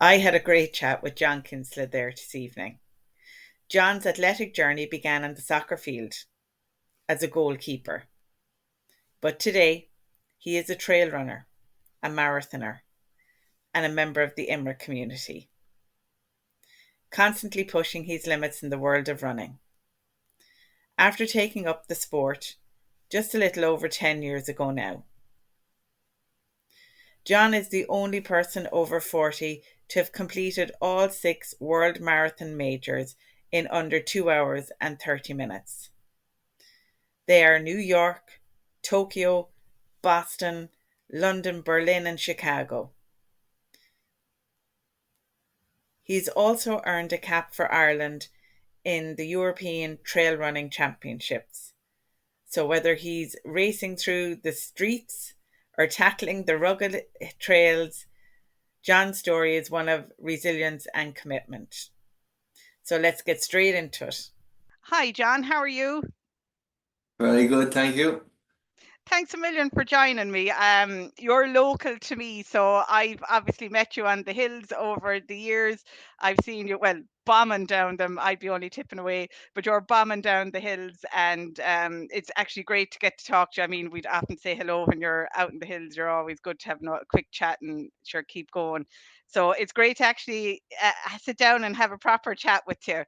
I had a great chat with John Kinsella there this evening. John's athletic journey began on the soccer field as a goalkeeper, but today he is a trail runner, a marathoner, and a member of the Imra community, constantly pushing his limits in the world of running. After taking up the sport just a little over 10 years ago now, John is the only person over 40 to have completed all six World Marathon Majors in under 2 hours and 30 minutes. They are New York, Tokyo, Boston, London, Berlin, and Chicago. He's also earned a cap for Ireland in the European Trail Running Championships. So whether he's racing through the streets or tackling the rugged trails, John's story is one of resilience and commitment. So let's get straight into it. Hi, John. How are you? Very good, thank you. Thanks a million for joining me. You're local to me, so I've obviously met you on the hills over the years. I've seen you, well, bombing down them. I'd be only tipping away, but you're bombing down the hills, and it's actually great to get to talk to you. I mean, we'd often say hello when you're out in the hills. You're always good to have a quick chat and sure keep going. So it's great to actually sit down and have a proper chat with you.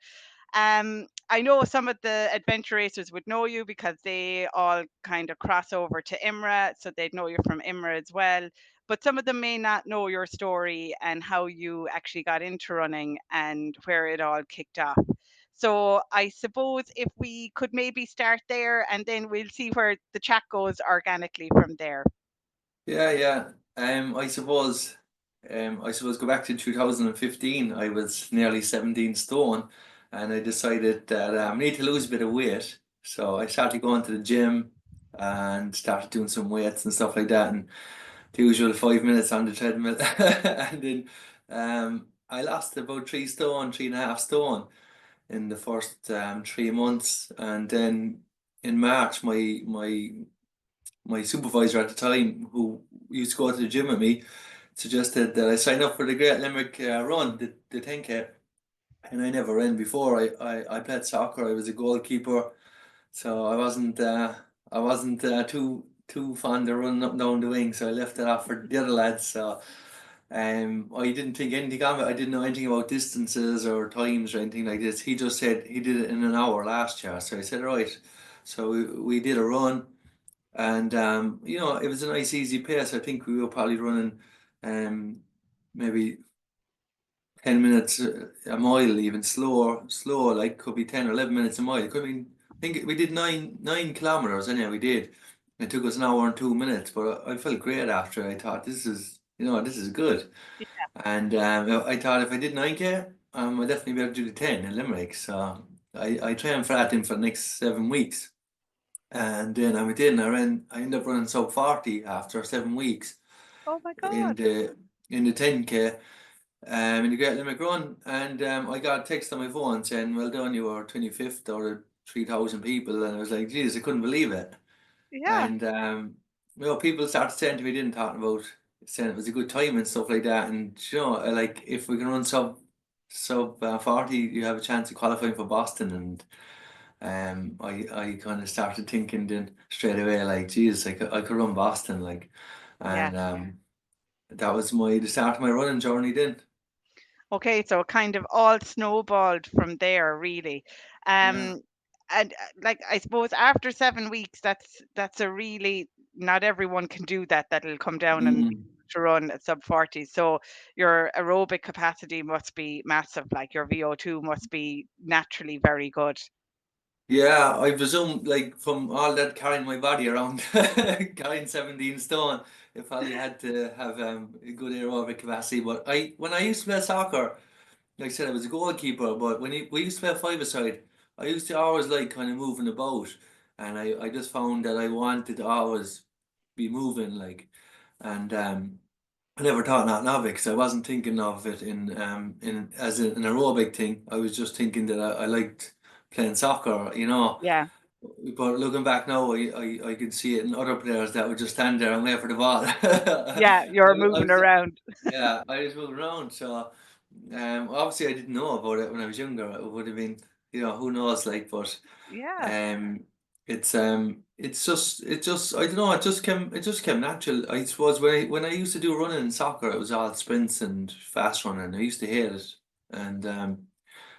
I know some of the adventure racers would know you because they all kind of cross over to IMRA, so they'd know you from IMRA as well. But some of them may not know your story and how you actually got into running and where it all kicked off. So I suppose if we could maybe start there and then we'll see where the chat goes organically from there. Yeah. I suppose go back to 2015. I was nearly 17 stone, and I decided that I need to lose a bit of weight. So I started going to the gym and started doing some weights and stuff like that, and the usual 5 minutes on the treadmill, and then I lost about 3 stone, 3.5 stone in the first 3 months, and then in March, my supervisor at the time, who used to go to the gym with me, suggested that I sign up for the Great Limerick Run, the 10K. And I never ran before. I played soccer. I was a goalkeeper, so I wasn't too fond of running up and down the wing. So I left it off for the other lads. So I didn't think anything of it. I didn't know anything about distances or times or anything like this. He just said he did it in an hour last year. So I said, right. So we did a run. And it was a nice easy pace. I think we were probably running maybe 10 minutes a mile, even slower, like could be 10 or 11 minutes a mile. Could be, I think we did nine kilometers, anyway, we did. It took us an hour and 2 minutes, but I felt great after. I thought this is good. And I thought if I did 9K, I'd definitely be able to do the 10 in Limerick. So I trained for that then for the next 7 weeks. And then I went in, I ended up running sub 40 after 7 weeks Oh my in God. the 10K, in the Great Limerick Run. And I got a text on my phone saying, well done, you were 25th out of 3,000 people. And I was like, geez, I couldn't believe it. Yeah. And people started saying to me, didn't talk about saying it was a good time and stuff like that. And like if we can run sub 40, you have a chance of qualifying for Boston. And I kind of started thinking then straight away, like, geez, I could run Boston, like, Yeah. and that was the start of my running journey then. Okay, so it kind of all snowballed from there, really. Yeah. And like I suppose after 7 weeks, that's a really not everyone can do that. That'll come down and Mm. to run at sub 40. So your aerobic capacity must be massive. Like your VO2 must be naturally very good. Yeah, I presume, like, from all that carrying my body around, carrying 17 stone, if I had to have a good aerobic capacity. But when I used to play soccer, like I said, I was a goalkeeper, but we used to play five-a-side, I used to always like kind of moving about, and I just found that I wanted to always be moving, like, and I never thought nothing of it because I wasn't thinking of it in as an aerobic thing. I was just thinking that I liked playing soccer, Yeah. But looking back now, I could see it in other players that would just stand there and wait for the ball. Yeah, you're I moving was, around. yeah, I was moving around. So, obviously I didn't know about it when I was younger. It would have been, who knows, like, but, Yeah, um, I don't know, it just came natural. I suppose when I used to do running in soccer, it was all sprints and fast running. I used to hate it, and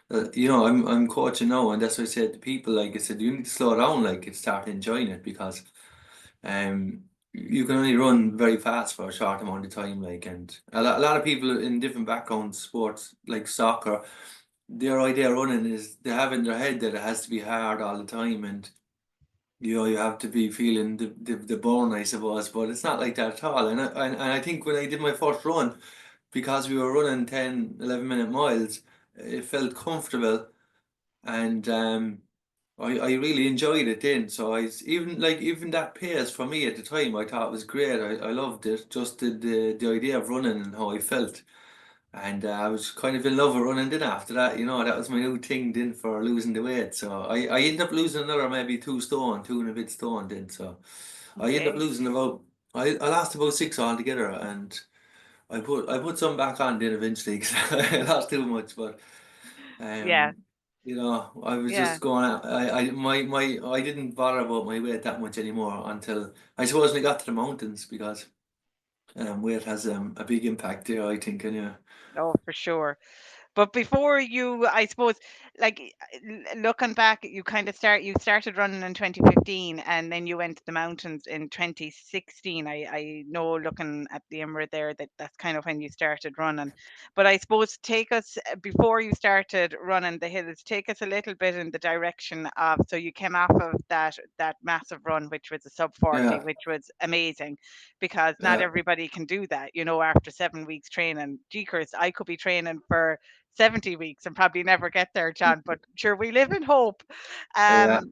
I'm coaching now, and that's what I said to people. Like I said, you need to slow down, like, and start enjoying it because um you can only run very fast for a short amount of time. Like, and a lot of people in different backgrounds, sports like soccer, their idea of running is they have in their head that it has to be hard all the time, and you have to be feeling the burn, I suppose. But it's not like that at all. And I think when I did my first run, because we were running 10, 11 minute miles, it felt comfortable, and I really enjoyed it then. So even that pace for me at the time, I thought was great. I loved it, just the idea of running and how I felt. And I was kind of in love with running then after that. That was my new thing then for losing the weight. So I ended up losing another maybe 2 stone, 2 and a bit stone then. So I ended up okay. losing I lost about 6 altogether, and I put some back on then eventually because I lost too much. But Yeah, um, I was yeah. just going. I didn't bother about my weight that much anymore until I suppose when I got to the mountains, because weight has a big impact there, I think. And yeah, Oh, for sure. But before you, I suppose, like looking back, you started running in 2015, and then you went to the mountains in 2016. I know, looking at the Imra there, that that's kind of when you started running. But I suppose, take us before you started running the hills, take us a little bit in the direction of, so you came off of that massive run, which was a sub 40, yeah, which was amazing, because not yeah. everybody can do that, after 7 weeks training. Jeekers, I could be training for 70 weeks and probably never get there, John, but sure, we live in hope. Yeah,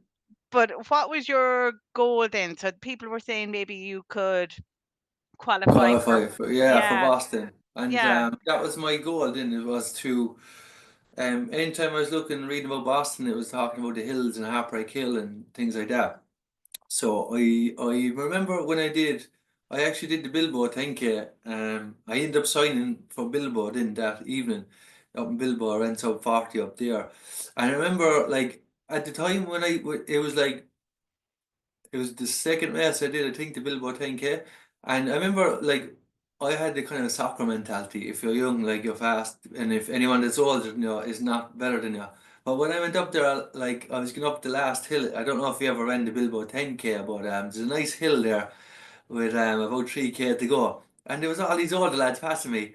But what was your goal then? So people were saying maybe you could qualify for, qualify for yeah, Boston, and yeah, that was my goal. Then it was to anytime I was reading about Boston, it was talking about the hills and Heartbreak Hill and things like that. So I remember when I actually did the Bilbo 10K. I ended up signing for Bilbo then that evening up in Bilbo. I ran sub 40 up there, and I remember, like, at the time when it was the second race I did, I think, the Billboard 10K. And I remember, like, I had the kind of soccer mentality. If you're young, like, you're fast. And if anyone that's older than you is not better than you. But when I went up there, like, I was going up the last hill. I don't know if you ever ran the Billboard 10K, but there's a nice hill there with about 3K to go. And there was all these older lads passing me.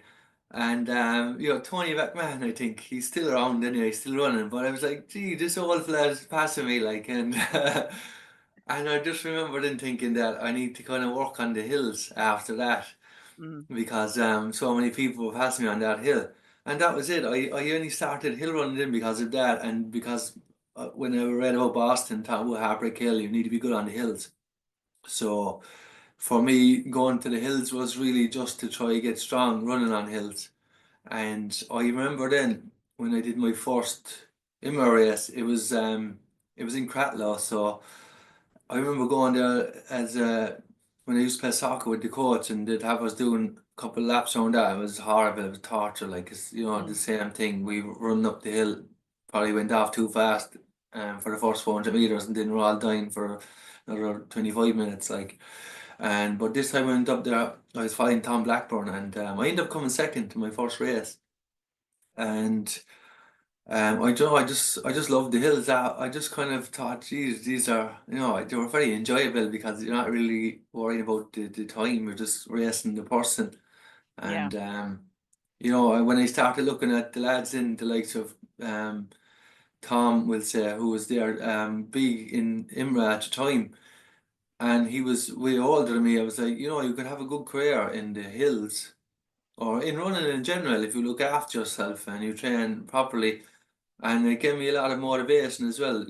And Tony McMahon, I think he's still around anyway, he's still running. But I was like, gee, this old fella's passing me, like, and and I just remember then thinking that I need to kind of work on the hills after that, mm, because so many people were passing me on that hill, and that was it. I only started hill running then because of that, and because when I read about Boston, talking about Heartbreak Hill, you need to be good on the hills. So for me, going to the hills was really just to try to get strong running on hills. And I remember then when I did my first IMMA race, it was in Cratloe. So I remember going there as when I used to play soccer with the coach, and they'd have us doing a couple of laps around that. It was horrible. It was torture. Like, it's, the mm, same thing. We were running up the hill, probably went off too fast for the first 400 meters, and then we're all dying for another 25 minutes. Like, but this time I went up there, I was fighting Tom Blackburn, and I ended up coming second to my first race. And I don't know, I just love the hills. I just kind of thought, geez, these are, they were very enjoyable because you're not really worrying about the time, you're just racing the person. yeah, And when I started looking at the lads in the likes of Tom, will say, who was there, big in Imra at the time, and he was way older than me. I was like, you could have a good career in the hills or in running in general if you look after yourself and you train properly. And it gave me a lot of motivation as well,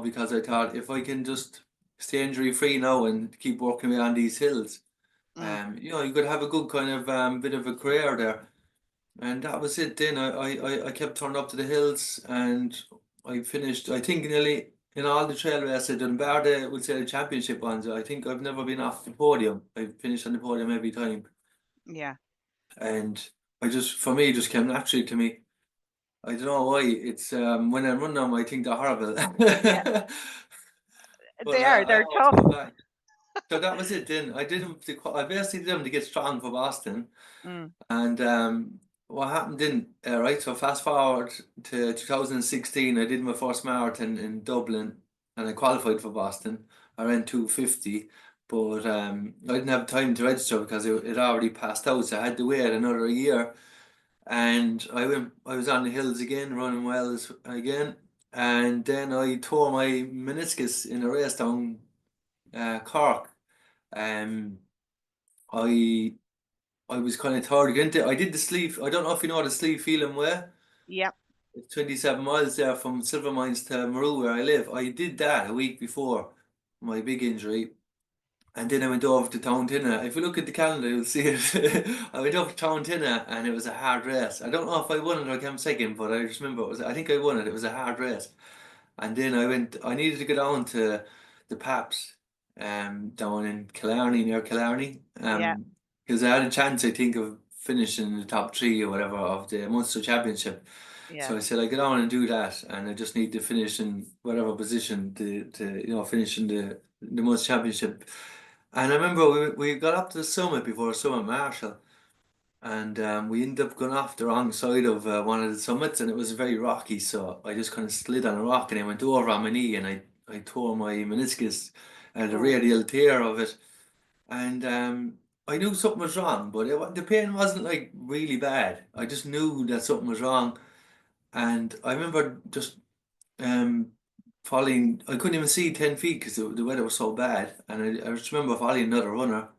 because I thought if I can just stay injury free now and keep working away on these hills, mm, you could have a good kind of bit of a career there. And that was it then. I kept turning up to the hills, and I finished, I think, nearly in all the trail races I've done, bar the, we'll say the championship ones, I think I've never been off the podium. I've finished on the podium every time. Yeah. And for me, it just came naturally to me. I don't know why. It's when I run them, I think they're horrible. Yeah. But They are. I They're always tough. come back. So that was it then. I did them I basically did them to get strong for Boston. Mm. And what happened then, right? So fast forward to 2016, I did my first marathon in Dublin and I qualified for Boston. I ran 250, but I didn't have time to register because it already passed out. So I had to wait another year. And I was on the hills again, running wells again. And then I tore my meniscus in a race down Cork. Um, I I was kind of tired again. I did the sleeve. I don't know if you know the sleeve feeling way. Yeah. It's 27 miles there from Silvermines to Maru where I live. I did that a week before my big injury. And then I went over to Town If you look at the calendar, you'll see it. I went over to Town and it was a hard race. I don't know if I won it or came second, but I just remember I think I won it. It was a hard race. And then I needed to go down to the Paps, down in Killarney, near Killarney, Yeah. because I had a chance, I think, of finishing in the top three or whatever of the Munster Championship. Yeah. So I said, I get on and do that, and I just need to finish in whatever position to finish in the Munster Championship. And I remember we got up to the summit before Summit Marshall, and we ended up going off the wrong side of one of the summits, and it was very rocky. So I just kind of slid on a rock, and I went over on my knee, and I tore my meniscus, the Oh. radial tear of it, and I knew something was wrong, but the pain wasn't like really bad. I just knew that something was wrong, and I remember just um falling. I couldn't even see 10 feet because the weather was so bad, and I just remember following another runner.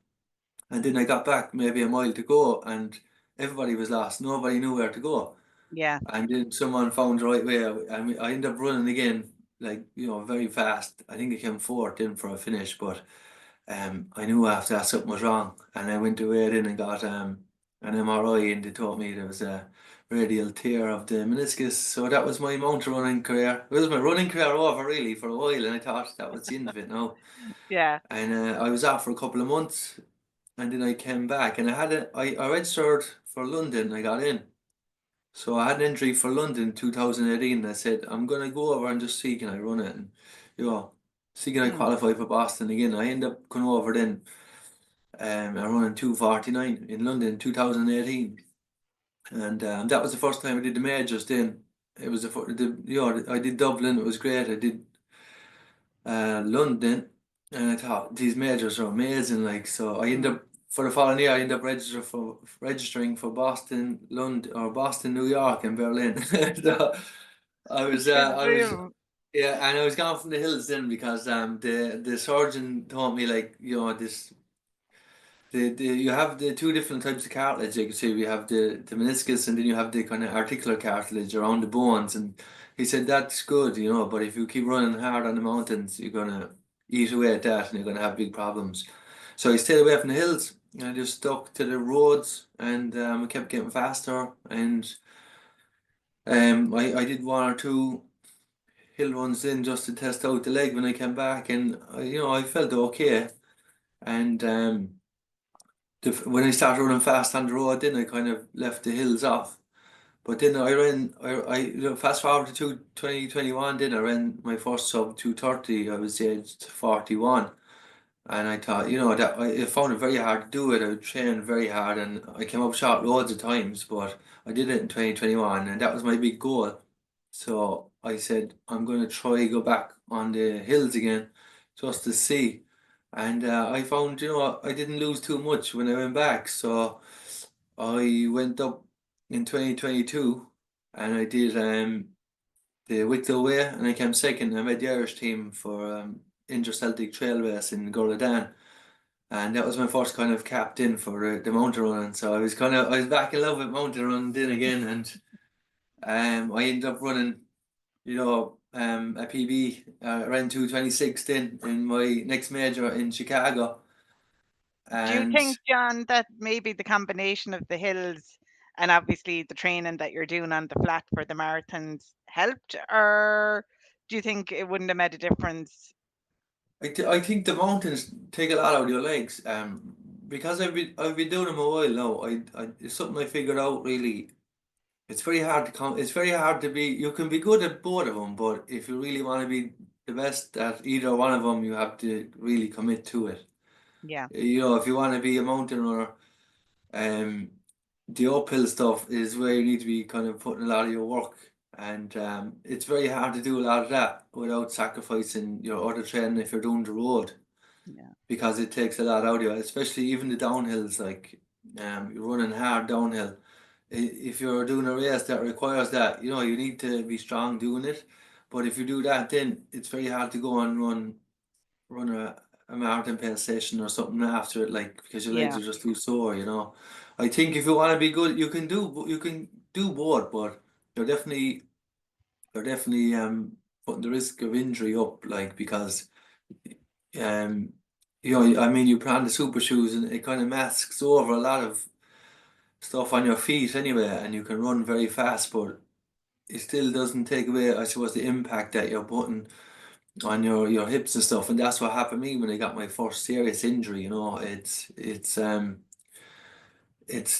And then I got back maybe a mile to go, and everybody was lost. Nobody knew where to go. Yeah. And then someone found the right way. I ended up running again, like, very fast. I think I came fourth in for a finish, but I knew after that something was wrong. And I went away then and got an MRI, and they told me there was a radial tear of the meniscus. So that was my mountain running career. It was my running career over really for a while, and I thought that was the end of it now. Yeah. And I was off for a couple of months, and then I came back and I registered for London. I got in. So I had an entry for London 2018. And I said, I'm going to go over and just see can I run it. And, see can I Mm. qualify for Boston again. I ended up going over then. I ran in 2:49 in London 2018. And that was the first time I did the majors then. It was I did Dublin. It was great. I did London, and I thought these majors are amazing. Like, so I ended Mm. up for the following year, I ended up registering for Boston, London, or Boston, New York, and Berlin. So I was, Dream. yeah, and I was gone from the hills then because the surgeon told me, like, this you have the two different types of cartilage. Like you say, we have the meniscus, and then you have the kind of articular cartilage around the bones. And he said that's good, but if you keep running hard on the mountains, you're gonna eat away at that, and you're gonna have big problems. So I stayed away from the hills, and I just stuck to the roads, and I kept getting faster. And I did one or two hill runs in just to test out the leg when I came back, and I felt okay. And when I started running fast on the road, then I kind of left the hills off. But then fast forward to 2021, then I ran my first sub 230. I was aged 41. And I thought, that I found it very hard to do it. I trained very hard and I came up short loads of times, but I did it in 2021 and that was my big goal. So I said, I'm going to try go back on the hills again just to see. And I found, I didn't lose too much when I went back. So I went up in 2022 and I did the Wicklow Way and I came second. I made the Irish team for Inter-Celtic Trail Race in Gurladan. And that was my first kind of captain for the mountain running. So I was back in love with mountain running then again. And I ended up running, a PB, ran 2:26 then in my next major in Chicago. Do you And think, John, that maybe the combination of the hills and obviously the training that you're doing on the flat for the marathons helped, or do you think it wouldn't have made a difference? I think the mountains take a lot out of your legs. Because I've been doing them a while now. It's something I figured out really. It's very hard to come. It's very hard to be. You can be good at both of them, but if you really want to be the best at either one of them, you have to really commit to it. Yeah, You know, if you want to be a mountain runner, um, the uphill stuff is where you need to be kind of putting a lot of your work, and it's very hard to do a lot of that without sacrificing your other training if you're doing the road yeah, because it takes a lot out of you, especially even the downhills. Like, you're running hard downhill. If you're doing a race that requires that, you know, you need to be strong doing it. But if you do that, then it's very hard to go and run a marathon pace session or something after it, like because your legs yeah, are just too sore. You know, I think if you want to be good, you can do both, but you're definitely you're definitely putting the risk of injury up, like because um you know, I mean, you put on the super shoes and it kind of masks over a lot of stuff on your feet anyway, and you can run very fast, but it still doesn't take away, I suppose, the impact that you're putting on your hips and stuff. And that's what happened to me when I got my first serious injury. You know, it's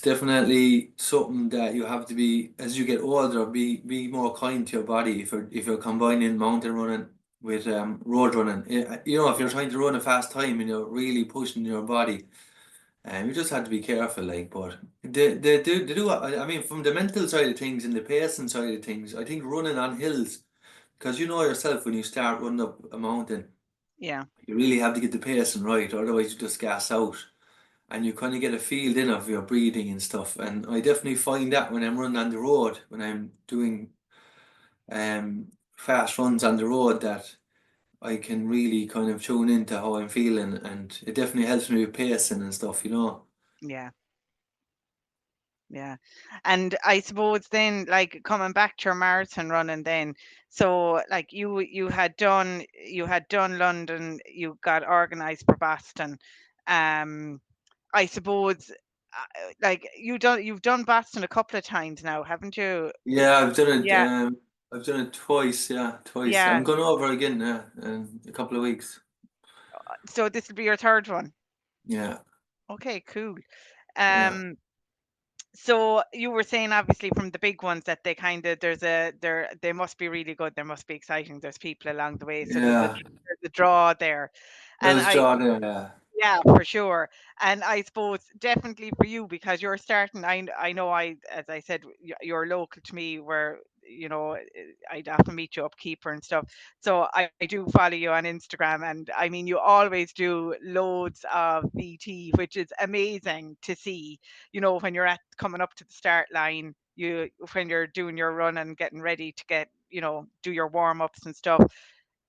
definitely something that you have to be as you get older. Be more kind to your body if you're combining mountain running with road running. You know, if you're yeah, trying to run a fast time and you're really pushing your body. You just have to be careful, like, but they do. I mean, from the mental side of things and the pacing side of things, I think running on hills, because you know yourself when you start running up a mountain, yeah, you really have to get the pacing right, otherwise you just gas out, and you kind of get a feel then of your breathing and stuff. And I definitely find that when I'm running on the road, when I'm doing fast runs on the road, that I can really kind of tune into how I'm feeling, and it definitely helps me with pacing and stuff, you know. yeah. Yeah. And I suppose then, like, coming back to your marathon running then, so like you had done London, you got organized for Boston. Um, I suppose like you've done Boston a couple of times now, haven't you? Yeah, I've done it. Yeah, I've done it twice. Yeah, twice. yeah. I'm going over again in a couple of weeks. So this will be your third one. Yeah, Okay, cool. yeah, Um, So you were saying obviously from the big ones that they kind of they must be really good. They must be exciting. There's people along the way, so yeah. there's a draw there, and There's John there. Yeah, yeah, for sure. And I suppose definitely for you because you're starting. I know as I said you're local to me where I'd often meet you up keeper and stuff. So I do follow you on Instagram, and I mean you always do loads of VT, which is amazing to see. When you're at coming up to the start line, when you're doing your run and getting ready to do your warm ups and stuff,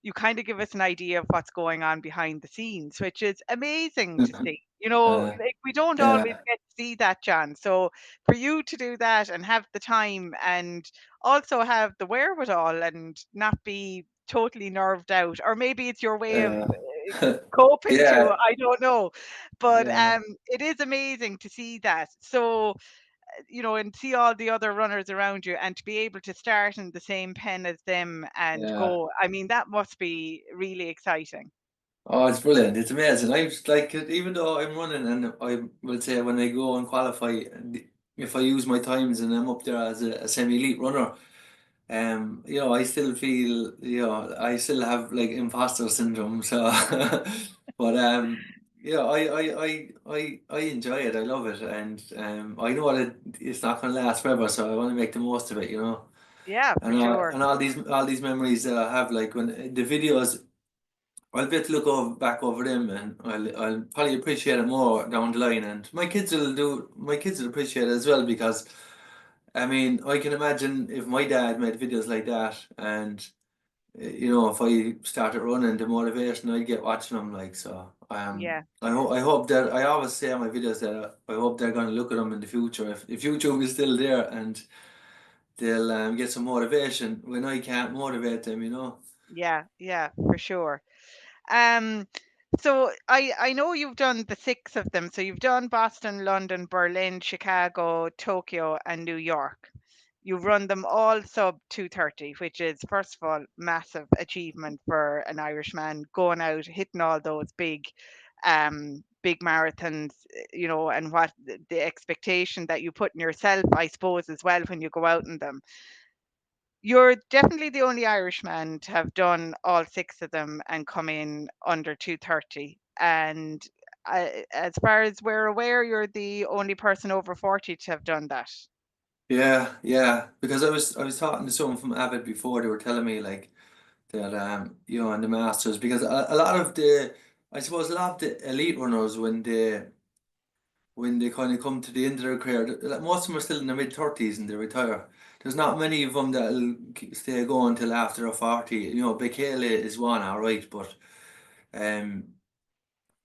you kind of give us an idea of what's going on behind the scenes, which is amazing to see. uh, Like we don't always yeah, get to see that, John. So for you to do that and have the time and also have the wherewithal and not be totally nerved out, or maybe it's your way of uh, coping too. yeah, I don't know, but yeah, it is amazing to see that. So and see all the other runners around you and to be able to start in the same pen as them and yeah. go, I mean, that must be really exciting. Oh, it's brilliant. It's amazing. I just like it, even though I'm running, and I will say when I go and qualify, if I use my times and I'm up there as a semi-elite runner. You know, I still feel, you know, I still have like imposter syndrome. So, but yeah, I enjoy it. I love it, and I know that it's not going to last forever. So I want to make the most of it. You know, Yeah, for sure. and all these memories that I have, like when the videos, I'll be able to look back over them, and I'll probably appreciate it more down the line. And my kids will appreciate it as well because. I mean, I can imagine if my dad made videos like that, and you know, if I started running, the motivation I'd get watching them, like so. Yeah, I hope that I always say on my videos that I hope they're going to look at them in the future if YouTube is still there, and they'll get some motivation when I can't motivate them, you know. yeah, yeah, for sure. Um, so I know you've done the six of them. So you've done Boston, London, Berlin, Chicago, Tokyo, and New York. You've run them all sub 2:30, which is, first of all, massive achievement for an Irishman going out, hitting all those big marathons, and what the expectation that you put in yourself, I suppose, as well when you go out in them. You're definitely the only Irishman to have done all six of them and come in under 2:30. And as far as we're aware, you're the only person over 40 to have done that. Yeah, yeah. Because I was talking to someone from Avid before. They were telling me like that in the Masters, because a lot of the I suppose a lot of the elite runners, when they kind of come to the end of their career, like, most of them are still in their mid-30s and they retire. There's not many of them that'll stay going till after they're 40. Bekele is one, all right, but um,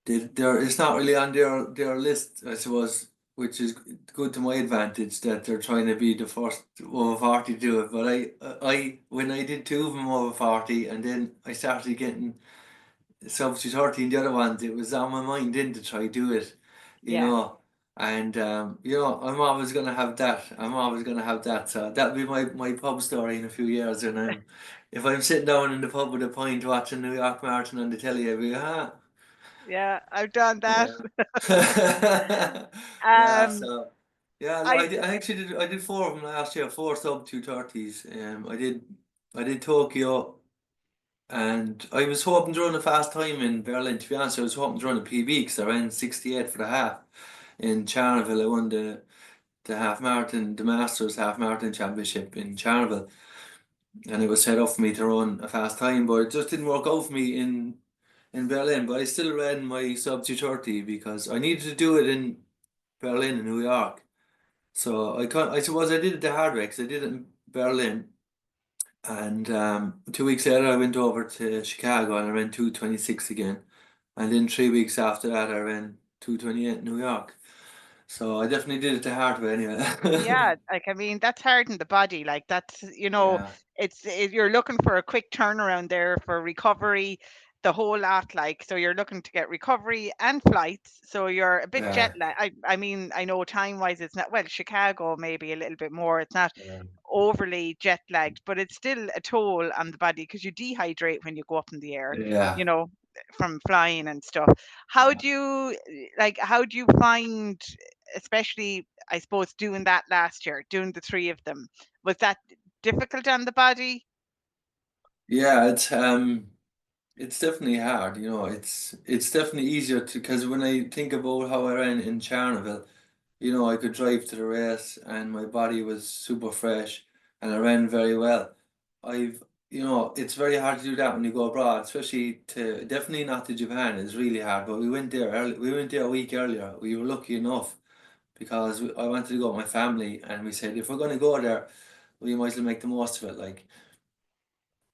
it's not really on their list, I suppose, which is good to my advantage that they're trying to be the first over 40 to do it. But when I did two of them over 40, and then I started getting substitute 30 and the other ones, it was on my mind then to try do it, you Yeah. know. And I'm always gonna have that. I'm always gonna have that. So that'll be my pub story in a few years. And if I'm sitting down in the pub with a pint watching New York Marathon on the telly, I'll be Yeah, I've done that. yeah. Yeah, Um, so yeah, I I actually did four of them last year, four sub 2:30s. I did Tokyo, and I was hoping to run a fast time in Berlin. To be honest, I was hoping to run a PB because I ran 68 for the half in Charleville. I won the half marathon, the Masters half marathon championship in Charleville, and it was set up for me to run a fast time, but it just didn't work out for me in Berlin. But I still ran my sub 2:30 because I needed to do it in Berlin and New York. So I suppose I did it the hard way because I did it in Berlin, and 2 weeks later I went over to Chicago and I ran 2:26 again, and then 3 weeks after that I ran 2:28 in New York. So I definitely did it the hard way anyway. Yeah, like, I mean, that's hard in the body. Like, that's, Yeah, you're looking for a quick turnaround there for recovery, the whole lot. Like, so you're looking to get recovery and flights. So you're a bit jet yeah, lag. I mean, I know time wise it's not, well, Chicago maybe a little bit more. It's not yeah, overly jet lagged, but it's still a toll on the body because you dehydrate when you go up in the air, yeah. you know, from flying and stuff. How do you find, especially, I suppose, doing that last year, doing the three of them, was that difficult on the body? Yeah, it's definitely hard, it's definitely easier to, because when I think about how I ran in Charleville, I could drive to the race and my body was super fresh and I ran very well. It's very hard to do that when you go abroad, especially definitely not to Japan. It's really hard, but we went there early. We went there a week earlier. We were lucky enough because I wanted to go with my family, and we said if we're going to go there, we might as well make the most of it. Like,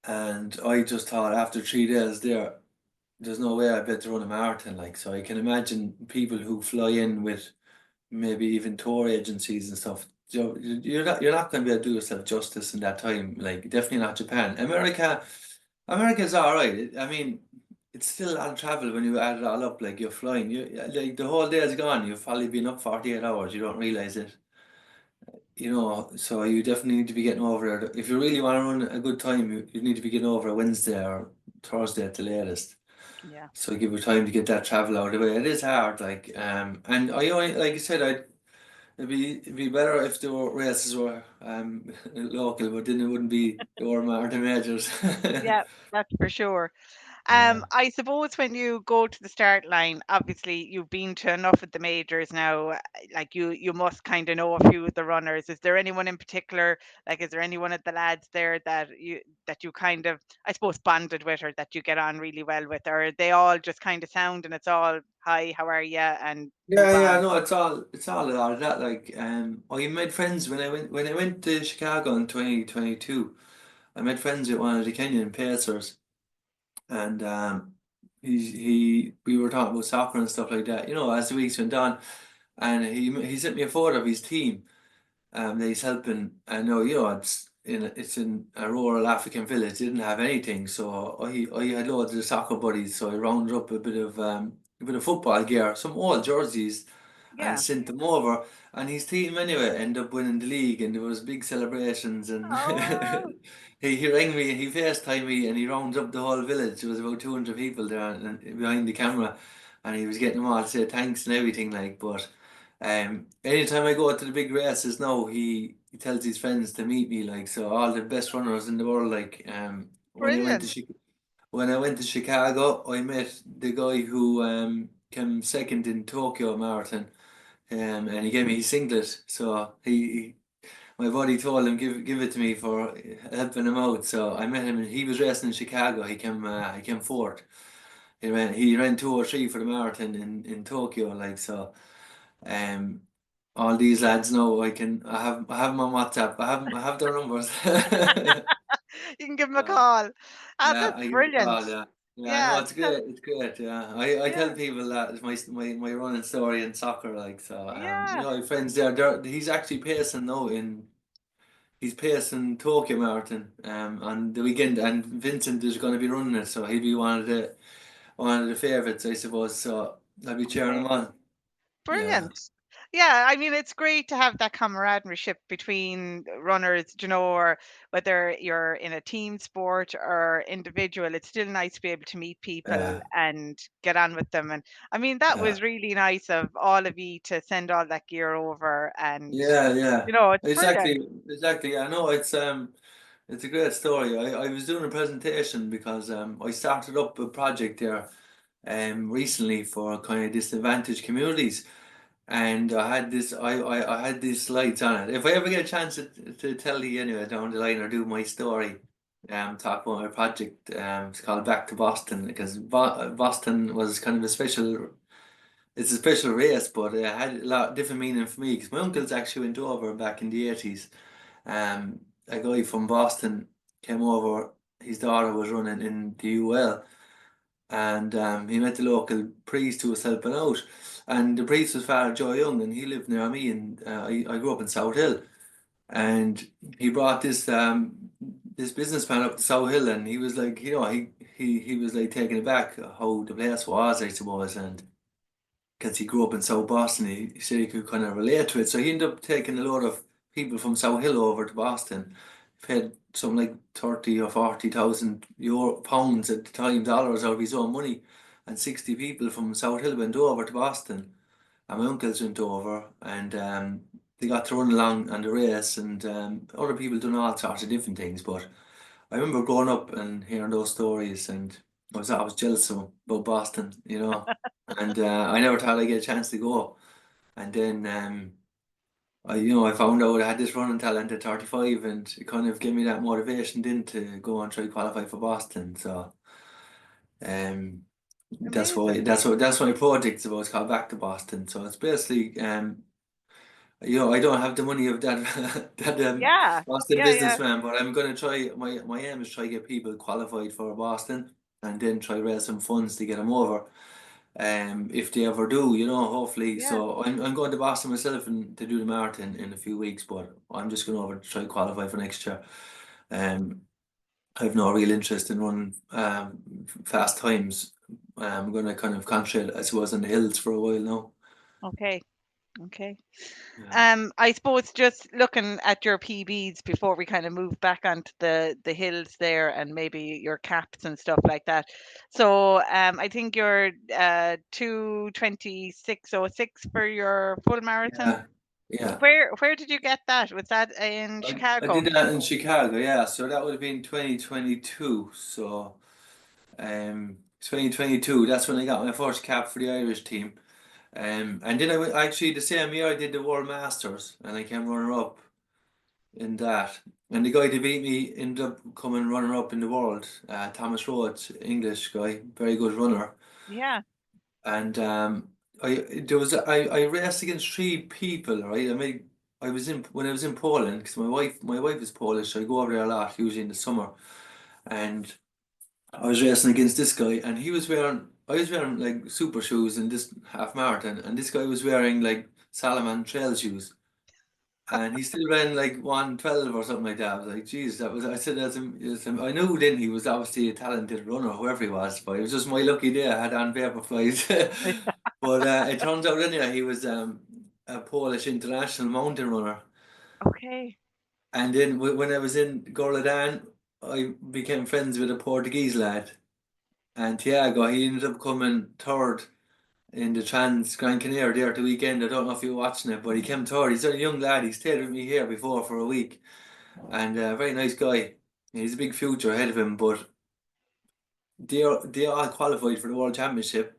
and I just thought after 3 days there, there's no way I bet to run a marathon. Like, so I can imagine people who fly in with maybe even tour agencies and stuff. You're not going to be able to do yourself justice in that time. Like, definitely not Japan. America's all right. I mean, it's still a lot of travel when you add it all up. Like, you're flying, like the whole day is gone. You've probably been up 48 hours. You don't realize it. So you definitely need to be getting over there. If you really want to run a good time, you need to be getting over a Wednesday or Thursday at the latest. Yeah. So give you time to get that travel out of the way. It is hard, like, and I only, like you said, it'd be better if the races were local, but then it wouldn't be the marathon majors. Yeah, that's for sure. Yeah. I suppose when you go to the start line, obviously you've been to enough of the majors now. Like, you must kind of know a few of the runners. Is there anyone in particular? Like, is there anyone of the lads there that you kind of, I suppose, bonded with, or that you get on really well with, or are they all just kind of sound and it's all hi, how are you, and Yeah, move yeah, on? no, it's all a lot of that. Like, I made friends when I went to Chicago in 2022. I made friends with one of the Kenyan pacers, and we were talking about soccer and stuff like that. As the weeks went on, and he sent me a photo of his team. That he's helping. I know, it's in a rural African village. Didn't have anything, so I had loads of soccer buddies. So I rounded up a bit of football gear, some old jerseys, and Yeah. sent them over. And his team anyway ended up winning the league, and there was big celebrations. And Oh, he rang me, he FaceTimed me, and he rounded up the whole village. There was about 200 people there behind the camera, and he was getting them all to say thanks and everything. Like, but anytime I go to the big races now, he tells his friends to meet me. Like, so all the best runners in the world. Like, brilliant. when I went to Chicago, I met the guy who came second in Tokyo Marathon, and he gave me his singlet. So my buddy told him give it to me for helping him out. So I met him, and he was racing in Chicago. He came fourth. He ran 2:03 for the marathon in Tokyo. Like, so, um, all these lads know I have them on WhatsApp. I have their numbers. You can give him a So, call. Ah, yeah, that's I give it a brilliant. call. Yeah, yeah. No, Yeah, it's great. It's great. Yeah, I tell yeah, people that it's my running story in soccer. Like, so, yeah. my friends there. He's actually pacing now in. He's pacing Tokyo Marathon on the weekend, and Vincent is going to be running it, so he'll be one of the favourites, I suppose. So I'll be cheering him Okay. on. Yeah, Brilliant. Yeah, I mean, it's great to have that camaraderie between runners, or whether you're in a team sport or individual, it's still nice to be able to meet people yeah, and get on with them. And I mean, that yeah, was really nice of all of you to send all that gear over, and yeah, yeah. it's brilliant. Exactly. I know it's a great story. I was doing a presentation because I started up a project there recently for kind of disadvantaged communities. And I had these slides on it. If I ever get a chance to tell you anyway down the line or do my story, talk about my project, it's called Back to Boston, because Boston was kind of it's a special race, but it had a lot of different meaning for me because my uncles actually went over back in the 80s. A guy from Boston came over, his daughter was running in the UL, and he met the local priest who was helping out. And the priest was Father Joe Young, and he lived near me, and I grew up in South Hill. And he brought this businessman up to South Hill, and he was like, he was like taken aback how the place was, I suppose, and because he grew up in South Boston, he said he could kind of relate to it. So he ended up taking a lot of people from South Hill over to Boston, paid something like 30 or 40,000 euro pounds at the time, dollars out of his own money, and 60 people from South Hill went over to Boston, and my uncles went over, and they got to run along on the race, and other people doing all sorts of different things. But I remember growing up and hearing those stories, and I was jealous about Boston, and I never thought I'd get a chance to go. And then I found out I had this running talent at 35, and it kind of gave me that motivation then to go and try qualify for Boston. So um, Amazing. that's my project's about. It's called Back to Boston. So it's basically I don't have the money of that that Yeah, Boston yeah, yeah. businessman, but I'm gonna try. My aim is try to get people qualified for Boston, and then try raise some funds to get them over. If they ever do, hopefully. Yeah. So I'm going to Boston myself and to do the marathon in a few weeks, but I'm just going over to try qualify for next year. Um, I have no real interest in running fast times. I'm going to kind of concentrate, I suppose, on the hills for a while now. Okay. Okay. Yeah. I suppose just looking at your PBs before we kind of move back onto the hills there and maybe your caps and stuff like that. So I think you're 2:26:06 for your full marathon. Yeah. Yeah. Where did you get that? Was that in I Chicago? did that in Chicago, yeah. So that would have been 2022. So 2022, that's when I got my first cap for the Irish team. And then actually the same year I did the World Masters, and I came runner up in that. And the guy that beat me ended up coming runner up in the world, Thomas Rhodes, English guy, very good runner. Yeah. And I raced against three people, right? I mean, I was in when I was in Poland because my wife is Polish, so I go over there a lot, usually in the summer. And I was racing against this guy, and I was wearing like super shoes in this half marathon, and this guy was wearing like Salomon trail shoes, and he still ran like 1:12 or something like that. I was like, geez, I said, I knew then he was obviously a talented runner, whoever he was, but it was just my lucky day. I had on Vaporflies. But it turns out anyway, a Polish international mountain runner. Okay. And then when I was in Gorladan, I became friends with a Portuguese lad. And Tiago, he ended up coming third in the Trans Gran Canaria there at the weekend. I don't know if you're watching it, but he came third. He's a young lad. He stayed with me here before for a week. And a very nice guy. He's a big future ahead of him, but they all qualified for the World Championship.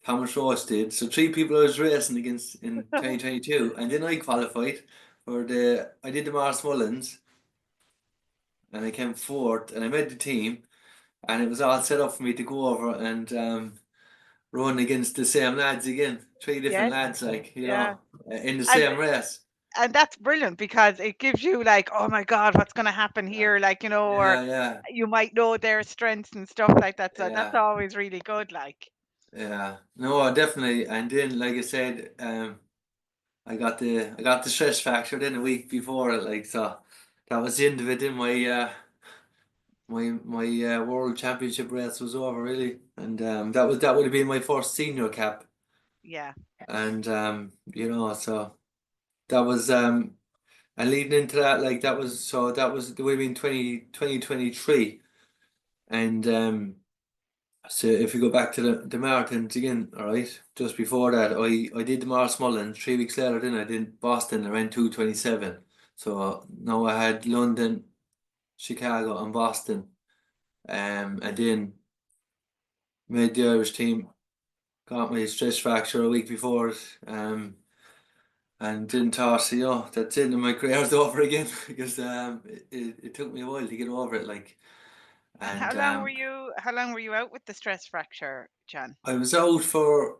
Thomas Ross did. So three people I was racing against in 2022, and then I qualified for I did the Mars Mullins, and I came fourth, and I made the team, and it was all set up for me to go over and run against the same lads again, three different Yes. lads, like Yeah. in the And same race. that's brilliant because it gives you like, oh my God, what's going to happen Yeah, here? Like, or yeah, yeah, you might know their strengths and stuff like that. So that's yeah, always really good. Like, yeah. No, definitely. And then, like I said, I got the stress fracture then a week before it, like so. That was the end of it. In my world championship race was over really, and that would have been my first senior cap, yeah. and so that was and leading into that, like that was it would have been 2023, and so if you go back to the marathons again, all right, just before that, I did the Mars Mullen 3 weeks later. Then I did Boston. I ran 2:27. So now I had London, Chicago, and Boston. And then made the Irish team. Got my stress fracture a week before it. And didn't toss. That's it. And my career's over again because it took me a while to get over it. Like, And and how long were you out with the stress fracture, John? I was out for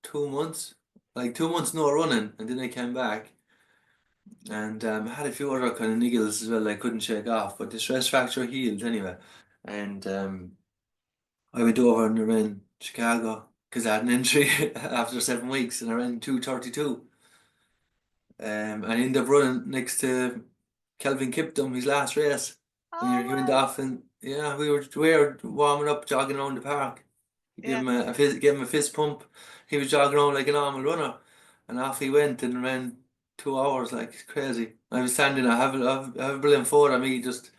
2 months, like 2 months no running, and then I came back and I had a few other kind of niggles as well I couldn't shake off, but the stress fracture healed anyway. And I went over and I ran Chicago because I had an injury after 7 weeks, and I ran 2:32. I ended up running next to Kelvin Kiptum, his last race. Oh, He went wow. off, and yeah, we were warming up, jogging around the park. Yeah. Gave him a fist pump. He was jogging around like a normal runner, and off he went and ran 2 hours like crazy. I was standing. I have a brilliant photo of me just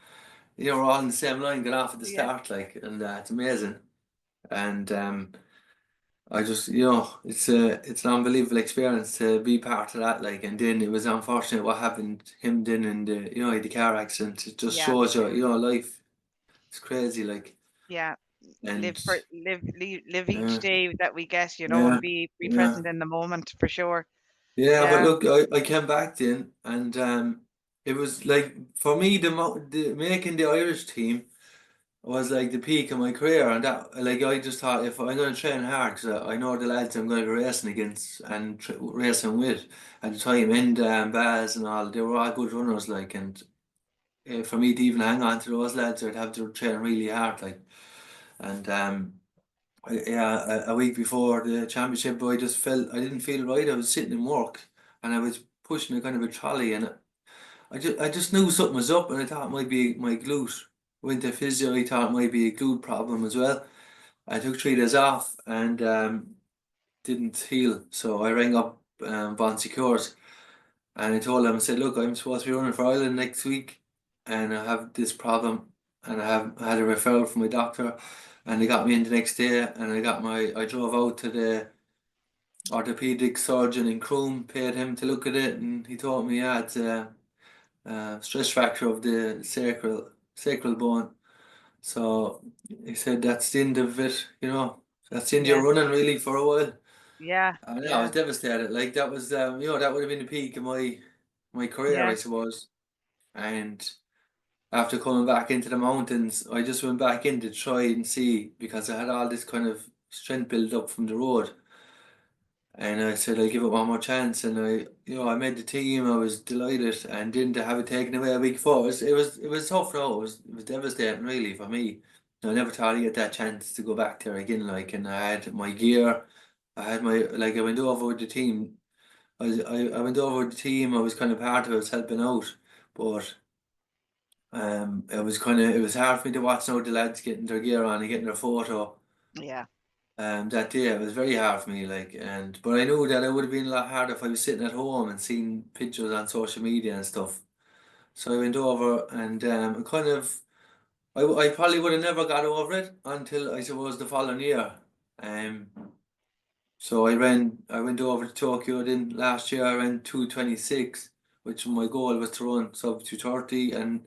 we're all in the same line, got off at the Yeah. start, like, and it's amazing. And I just it's an unbelievable experience to be part of that, like. And then it was unfortunate what happened to him then in the car accident. It just Yeah. shows life. It's crazy, like. Yeah. And Live each uh, day that we get, and yeah, be yeah. present in the moment for sure. Yeah, but Yeah. look, I came back then, and it was like for me the making the Irish team was like the peak of my career, and that, like, I just thought if I'm going to train hard, because I know the lads I'm going to be racing against and racing with at the time, and Baz and all, they were all good runners, like, and for me to even hang on to those lads, I'd have to train really hard, like, and yeah, a week before the championship, I just felt I didn't feel right. I was sitting in work, and I was pushing a kind of a trolley, and I just knew something was up, and I thought it might be my glute. Went to physio. I thought it might be a glute problem as well. I took 3 days off and didn't heal, so I rang up Bon Secures, and I told them, I said, look, I'm supposed to be running for Ireland next week, and I have this problem, and I had a referral from my doctor, and they got me in the next day, and I drove out to the orthopedic surgeon in Croom, paid him to look at it, and he told me, yeah, it's a stress fracture of the sacral bone. So he said that's the end of it, that's the end of Yeah. your running really for a while. Yeah. And yeah, I was Yeah. devastated. Like that was that would have been the peak of my career, Yeah. I suppose. And after coming back into the mountains, I just went back in to try and see, because I had all this kind of strength built up from the road. And I said I'd give it one more chance, and I made the team. I was delighted, and then to have it taken away a week before, it was tough. No, it was devastating, really, for me. I never thought I'd get that chance to go back there again. Like, and I had my gear, I had my like. I went over with the team. I went over with the team. I was kind of part of it. I was helping out, but it was hard for me to watch now the lads getting their gear on and getting their photo. Yeah. that day. It was very hard for me, like, but I knew that it would have been a lot harder if I was sitting at home and seeing pictures on social media and stuff. So I went over and kind of, I probably would have never got over it until I suppose the following year. Um, so I went over to Tokyo. Then last year I ran 2:26, which my goal was to run sub 2:30, and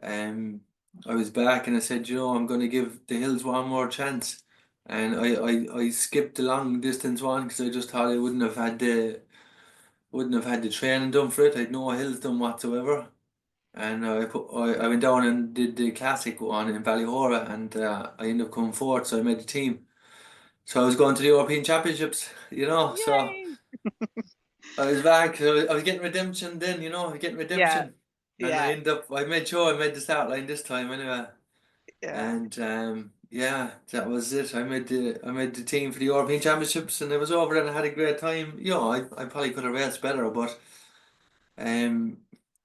um, I was back and I said, I'm going to give the hills one more chance. And I skipped the long distance one because I just thought I wouldn't have had the training done for it. I'd no hills done whatsoever. And I went down and did the classic one in Ballihora, and I ended up coming fourth, so I made the team. So I was going to the European Championships, so Yay! I was back. So I was getting redemption then, getting Yeah, redemption. And yeah, I made sure I made the start line this time anyway. yeah. And yeah, that was it. I made the team for the European Championships, and it was over and I had a great time. I probably could have raced better, but um,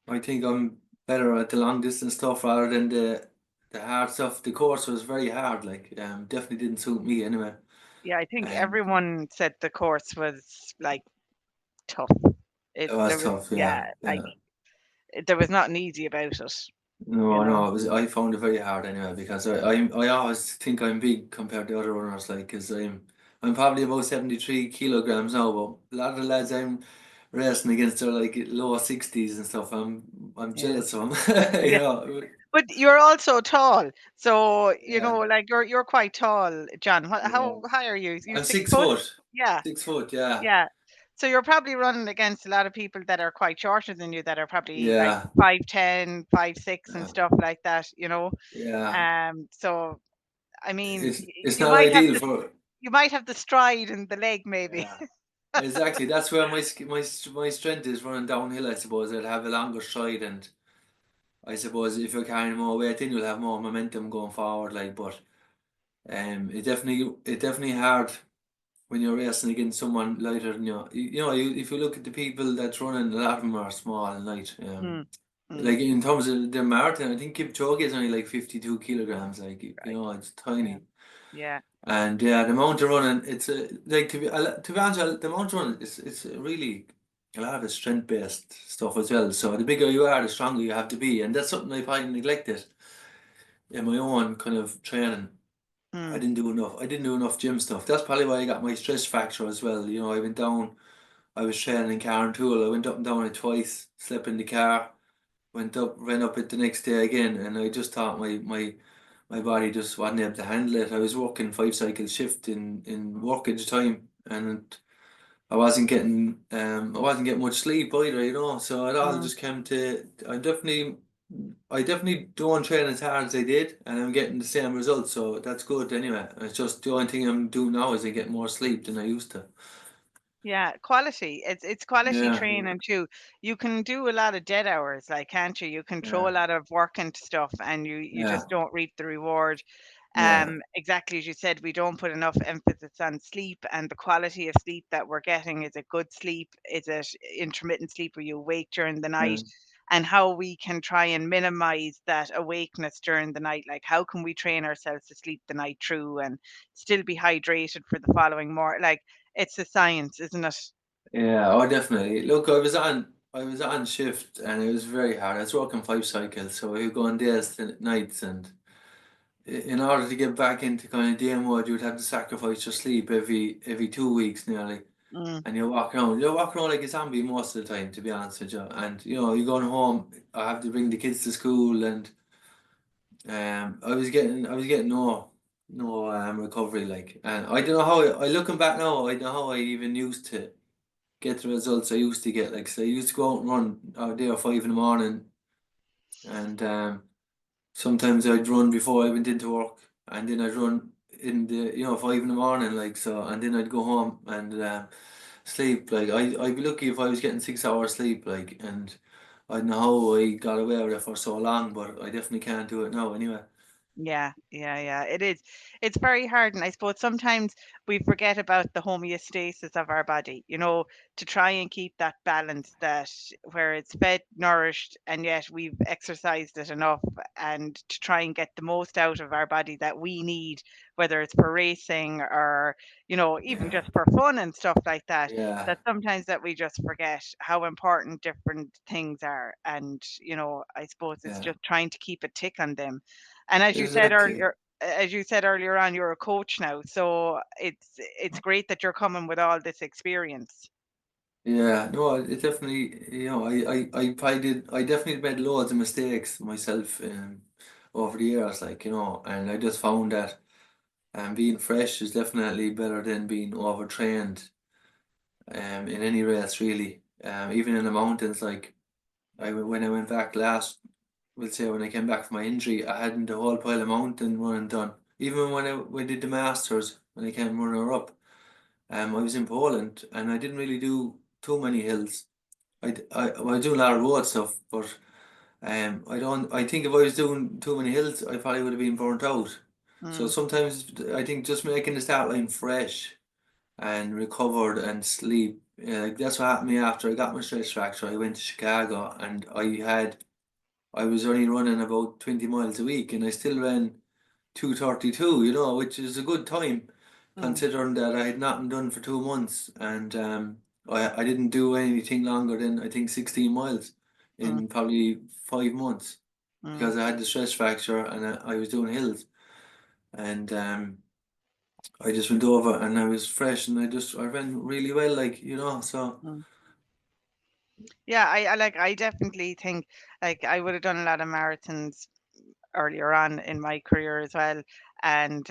I think I'm better at the long distance stuff rather than the hard stuff. The course was very hard, like definitely didn't suit me anyway. Yeah, I think Um, everyone said the course was like tough. it There was was, tough, yeah, yeah, like yeah. there was nothing easy about it, you No, know. no, I found it very hard anyway because I always think I'm big compared to other runners, like, because I'm probably about 73 kilograms now, but a lot of the lads I'm racing against are like low 60s and stuff. I'm Yeah. jealous of them, Yeah. But you're also tall. So, Yeah, like you're quite tall, John. yeah. How high are you? You I'm 6 foot? 6 foot, Yeah. 6 foot, yeah, Yeah. So you're probably running against a lot of people that are quite shorter than you that are probably like yeah, 5'10", 5'6", and yeah, stuff like that, yeah. So I mean, It's you not might have ideal the for. you might have the stride and the leg maybe. Yeah, exactly. That's where my strength is running downhill. I suppose I'd have a longer stride, and I suppose if you're carrying more weight, then you'll have more momentum going forward. Like, but it definitely hard when you're racing against someone lighter than you. If you look at the people that's running, a lot of them are small and light. Mm, mm, Like in terms of the marathon, I think Kipchoge is only like 52 kilograms. Like, right. it's Yeah. tiny. Yeah. And yeah, the amount of running, it's like to be honest, the amount of running, it's really a lot of it's strength based stuff as well. So the bigger you are, the stronger you have to be, and that's something I probably neglected in my own kind of training. I Mm, didn't do enough. I didn't do enough gym stuff. That's probably why I got my stress fracture as well. I went down. I was training in Tool. I went up and down it twice. Slept in the car. Went up, ran up it the next day again, and I just thought my body just wasn't able to handle it. I was working 5 cycle shift in work at the time, and I wasn't getting much sleep either, So it all mm. just came to I definitely don't train as hard as I did, and I'm getting the same results, so that's good anyway. It's just the only thing I'm doing now is I get more sleep than I used to. Yeah, quality. It's quality Yeah, training too. You can do a lot of dead hours, like, can't you? You can throw yeah, a lot of work into stuff and you yeah, just don't reap the reward. yeah, Exactly as you said, we don't put enough emphasis on sleep and the quality of sleep that we're getting. Is it good sleep? Is it intermittent sleep where you awake during the yeah. night? And how we can try and minimize that awakeness during the night. Like, how can we train ourselves to sleep the night through and still be hydrated for the following morning? Like, it's a science, isn't it? Yeah, oh, definitely. Look, I was on shift and it was very hard. I was working 5 cycles, so we were going days to nights, and in order to get back into kind of day mode, you'd have to sacrifice your sleep every 2 weeks nearly, Mm, and you're walking around like a zombie most of the time, to be honest with you. And you're going home. I have to bring the kids to school, and I was getting no recovery, like, and I don't know how looking back now, I don't know how I even used to get the results I used to get. Like, so I used to go out and run out there at 5 in the morning, and sometimes I'd run before I went into work, and then I'd run in the 5 in the morning, like, so, and then I'd go home and sleep. Like, I'd be lucky if I was getting 6 hours sleep, like, and I don't know how I got away with it for so long, but I definitely can't do it now anyway. yeah, yeah, yeah. It is. It's very hard, and I suppose sometimes we forget about the homeostasis of our body. To try and keep that balance, that where it's fed, nourished, and yet we've exercised it enough, and to try and get the most out of our body that we need whether it's for racing or, even Yeah, just for fun and stuff like that, yeah, that sometimes that we just forget how important different things are. And, I suppose it's yeah, just trying to keep a tick on them. And as you said exactly. earlier, on, you're a coach now, so it's great that you're coming with all this experience. Yeah, no, it definitely, I definitely made loads of mistakes myself over the years, like, and I just found that being fresh is definitely better than being overtrained in any race, really. Even in the mountains, like, when I went back last, we'll say when I came back from my injury, I hadn't a whole pile of mountain running done. Even when I did the Masters, when I came runner up, I was in Poland and I didn't really do too many hills. I do a lot of road stuff, but I don't. I think if I was doing too many hills, I probably would have been burnt out. So Mm, sometimes I think just making the start line fresh and recovered and sleep. Like that's what happened to me after I got my stress fracture. I went to Chicago and I was only running about 20 miles a week, and I still ran 2:32. Which is a good time mm, considering that I had nothing done for 2 months, and I didn't do anything longer than I think 16 miles mm, in probably 5 months mm. because I had the stress fracture and I was doing hills, and I just went over and I was fresh and I ran really well, like so. Mm. Yeah, I definitely think, like, I would have done a lot of marathons earlier on in my career as well. And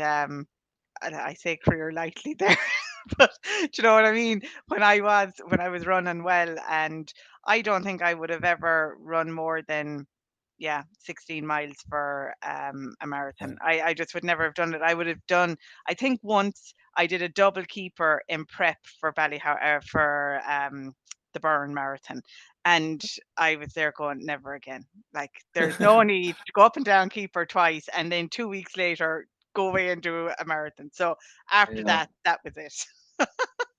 and I say career lightly there, but do you know what I mean? When I was running well, and I don't think I would have ever run more than, yeah, 16 miles for a Yeah, marathon. I just would never have done it. I would have done, I think once I did a double keeper in prep for the Burn Marathon. And I was there going, never again. Like, there's no need to go up and down keeper twice and then 2 weeks later go away and do a marathon. So after yeah. that, that was it.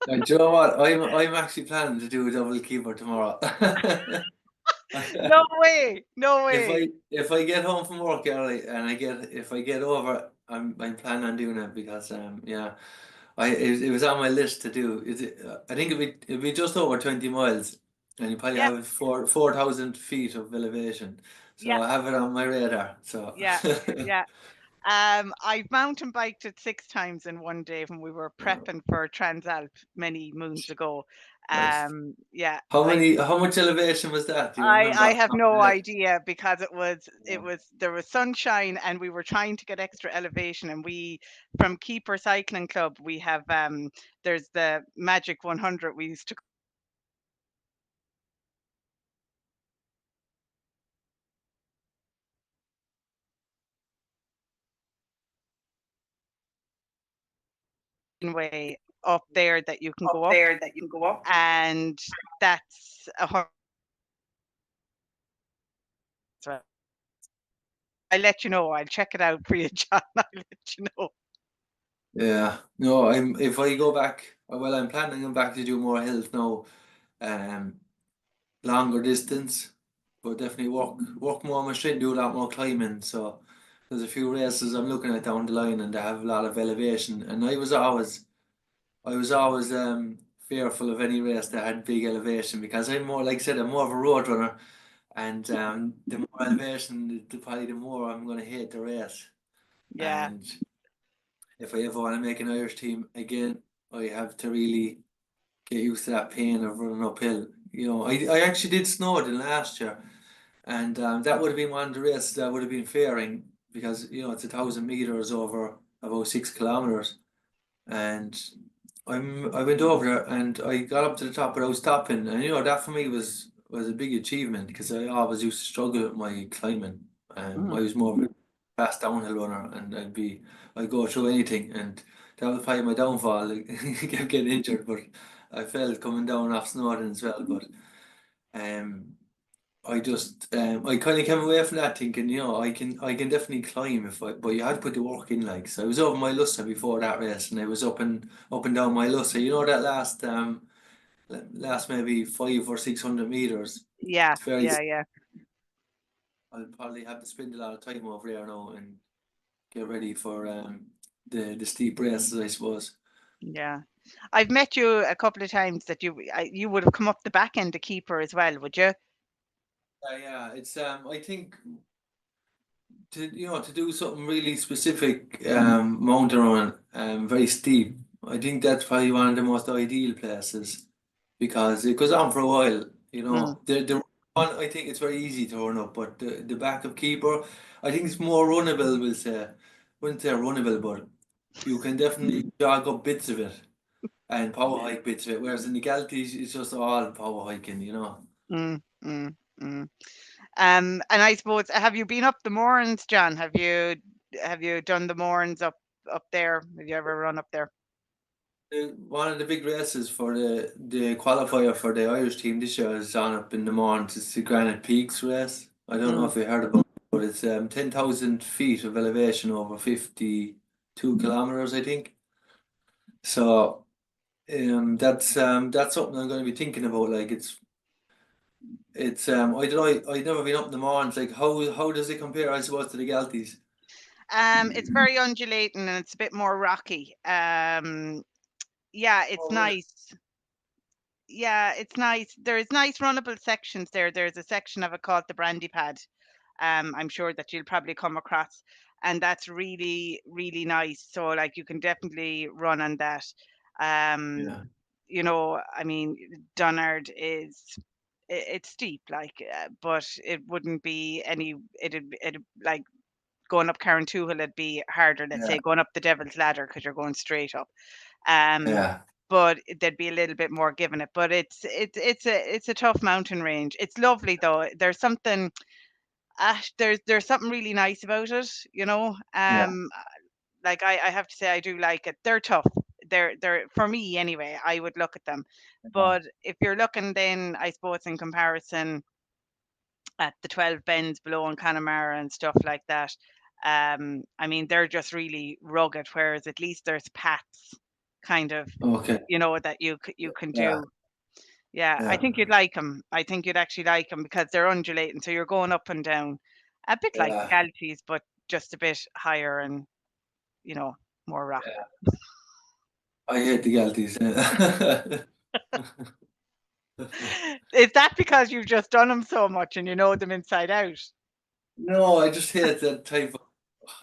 And do you know what? I'm actually planning to do a double keeper tomorrow. No way, no If way. I get home from work early and if I get over, I'm planning on doing it because yeah, it was on my list to do. I think it'd be just over 20 miles, and you probably Yeah, have 4,000 feet of elevation. So yeah, I have it on my radar. So yeah, yeah. I've mountain biked it 6 times in one day when we were yeah, prepping for Transalp many moons ago. nice. Yeah, How much elevation was that? Do you remember I off the have top of no your head? idea, because it Yeah. was there was sunshine and we were trying to get extra elevation. And we, from Keeper Cycling Club, we have, there's the Magic 100 we used to way up there that you can go Up up, there that you go up. and that's a hun I'll let you know. I'll check it out for you, John. I'll let you know. Yeah. No, if I go back, well, I'm planning on back to do more hills now. Um, Longer distance, but definitely work more on my strength, do a lot more climbing. So there's a few races I'm looking at down the line, and they have a lot of elevation. And I was always fearful of any race that had big elevation because I'm more, like I said, I'm more of a road runner, and the more elevation, probably the more I'm going to hate the race. Yeah. And if I ever want to make an Irish team again, I have to really get used to that pain of running uphill. I actually did snowboarding last year, and that would have been one of the races that I would have been fearing because it's 1,000 meters over about 6 kilometers, and I went over there and I got up to the top without stopping, and that for me was a big achievement because I always used to struggle with my climbing. I Mhm. was more of a fast downhill runner, and I'd go through anything, and that was probably my downfall. I kept getting injured, but I felt coming down off snowing as well. But um, I kind of came away from that thinking, I can definitely climb but you had to put the work in, like. So I was over my Lussa before that race, and I was up and down my Lussa. That last maybe 500 or 600 meters. Yeah, It's very. yeah, yeah. I'll probably have to spend a lot of time over there now and get ready for the steep races, I suppose. Yeah. I've met you a couple of times that you would have come up the back end a keeper as well, would you? Yeah, it's I think to do something really specific, mountain run, very steep. I think that's probably one of the most ideal places because it goes on for a while. Mm. The one, I think it's very easy to run up, but the back of keeper, I think it's more runnable. We'll say, wouldn't say runnable, but you can definitely jog up bits of it and power hike bits of it. Whereas in the Galties, it's just all power hiking. Mm, mm, mm. And I suppose, have you been up the Mourns, John? Have you done the Mourns up there? Have you ever run up there? One of the big races for the qualifier for the Irish team this year is on up in the morning. It's the Granite Peaks race. I don't know Mm. if you heard about it, but it's 10,000 feet of elevation over 52 kilometers, I think. So that's something I'm going to be thinking about. Like it's I'd never been up in the mornings. Like how does it compare, I suppose, to the Galties? It's very undulating and it's a bit more rocky. Yeah, it's Oh, really? nice. Yeah, it's nice. There's nice runnable sections there. There's a section of it called the Brandy Pad. I'm sure that you'll probably come across, and that's really, really nice. So like you can definitely run on that. Um, Yeah, I mean, Dunnard it's steep, like, but it wouldn't be any. It'd like going up Carrauntoohil, it'd be harder. Let's yeah, say going up the Devil's Ladder because you're going straight up. Um, yeah, but there'd be a little bit more given it. But it's a tough mountain range. It's lovely though. There's something really nice about it, you know. yeah, Like I have to say I do like it. They're tough. They're for me anyway. I would look at them. yeah. But if you're looking then, I suppose in comparison at the 12 bends below in Connemara and stuff like that, I mean they're just really rugged. Whereas at least there's paths, kind of, Okay. that you can Yeah, do. Yeah, I yeah, think you'd like them. I think you'd actually like them because they're undulating, so you're going up and down, a bit like the yeah. Galties, but just a bit higher and more rock. I hate the Galties. Is that because you've just done them so much and you know them inside out? No, I just hate that type of.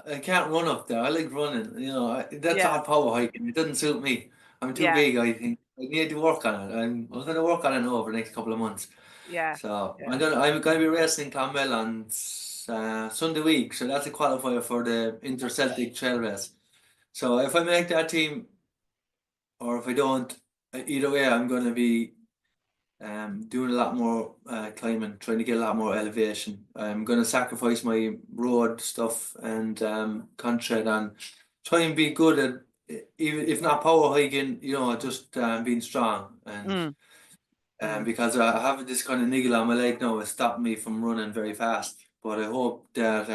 I can't run up there. I like running. That's Yeah, all power hiking. It doesn't suit me. I'm too yeah, big. I think I need to work on it. I'm going to work on it now over the next couple of months. yeah, So yeah. I'm going to be racing in Clonmel on Sunday week. So that's a qualifier for the Inter-Celtic Trail Race. So if I make that team, or if I don't, either way, I'm going to be doing a lot more climbing, trying to get a lot more elevation. I'm going to sacrifice my road stuff and concentrate on try and be good at even if not power hiking, just being strong and Mm, mm, because I have this kind of niggle on my leg now, it's stopping me from running very fast. But I hope that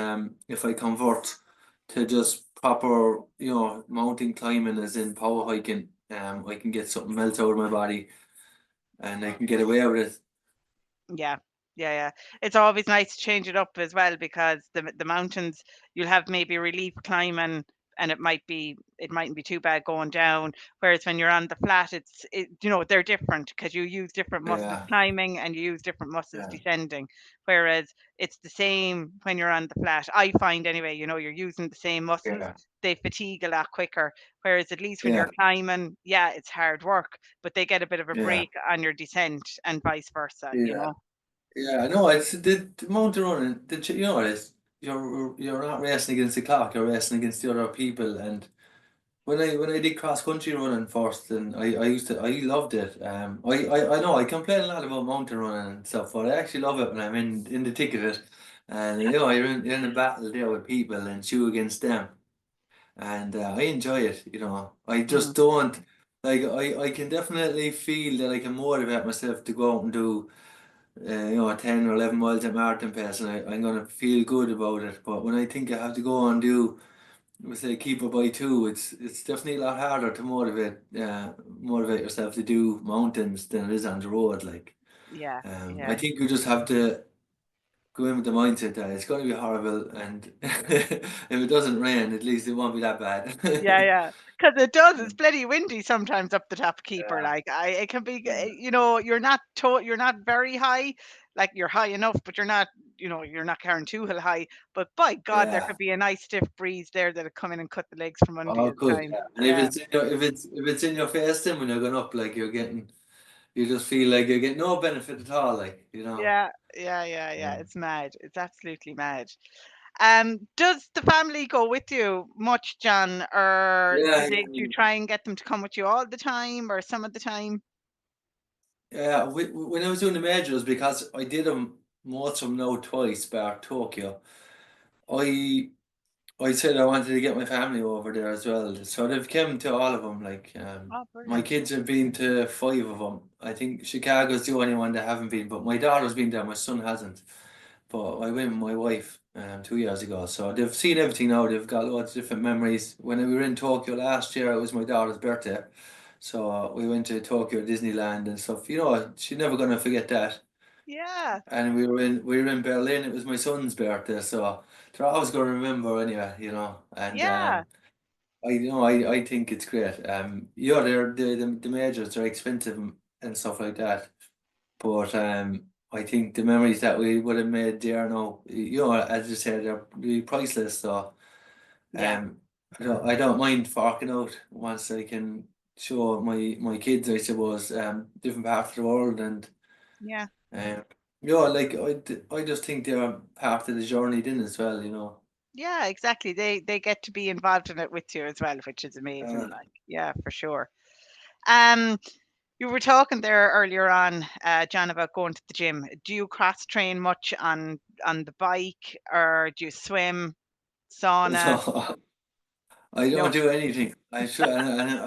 if I convert to just proper, mountain climbing as in power hiking, I can get something else out of my body and I can get away with it. yeah, yeah, yeah. It's always nice to change it up as well because the mountains you'll have maybe relief climbing and it mightn't be too bad going down. Whereas when you're on the flat, they're different because you use different muscles Yeah, climbing and you use different muscles yeah, descending. Whereas it's the same when you're on the flat. I find anyway, you're using the same muscles. yeah, They fatigue a lot quicker. Whereas at least when yeah, you're climbing, yeah, it's hard work, but they get a bit of a yeah, break on your descent and vice versa, you yeah. know? Yeah, I know. It's the mountain running. You know what it is? You're not racing against the clock. You're racing against the other people. And when I did cross country running first, and I loved it. I know I complain a lot about mountain running and stuff, but I actually love it when I'm in the thick of it. And you're in a battle there with people and shoot against them. And I enjoy it. I Mm, just don't like. I can definitely feel that I can motivate myself to go out and do 10 or 11 miles at marathon pace, and I'm gonna feel good about it. But when I think I have to go and do, we say, keep it by two, it's definitely a lot harder to motivate yourself to do mountains than it is on the road. Like, yeah, I yeah, think you just have to. go in with the mindset that it's going to be horrible, and if it doesn't rain, at least it won't be that Yeah, bad. yeah. Because it does. It's bloody windy sometimes up the top keeper. Yeah, Like it can be. yeah, You're not very high. Like you're high enough, but you're not. You're not carrying too high. But by God, there yeah. could be a nice stiff breeze there that'll come in and cut the legs from under you Oh, at good. times. Yeah. And if Yeah. it's in your, if it's in your face, then when you're going up, like you just feel like you're getting no benefit at all. Like Yeah, yeah, yeah, yeah. Yeah, It's mad. It's absolutely mad. Does the family go with you much, John, or yeah, do you try and get them to come with you all the time or some of the time? yeah. When I was doing the majors, because I did them most of them now twice back Tokyo. I I said I wanted to get my family over there as well, so they've come to all of them. Like Oh, my brilliant. kids have been to five of them. I think Chicago's the only one that haven't been, but my daughter's been there. My son hasn't. But I went with my wife 2 years ago, so they've seen everything now. They've got lots of different memories. When we were in Tokyo last year, it was my daughter's birthday, so we went to Tokyo Disneyland and stuff. She's never gonna forget that. Yeah, And we were in Berlin. It was my son's birthday, so they're always gonna remember anyway. And yeah, I think it's great. Yeah, the majors are expensive and stuff like that. But I think the memories that we would have made there now, as you said, they're really priceless. So yeah, um, I don't mind forking out once I can show my kids, I suppose, different parts of the world, and yeah, um, like I just think they're part of the journey then as well. yeah, exactly. They get to be involved in it with you as well, which is Uh, amazing. Like, yeah, for sure. Um, you were talking there earlier on, John, about going to the gym. Do you cross train much on the bike, or do you swim, sauna? no, I don't No. do anything. I should, and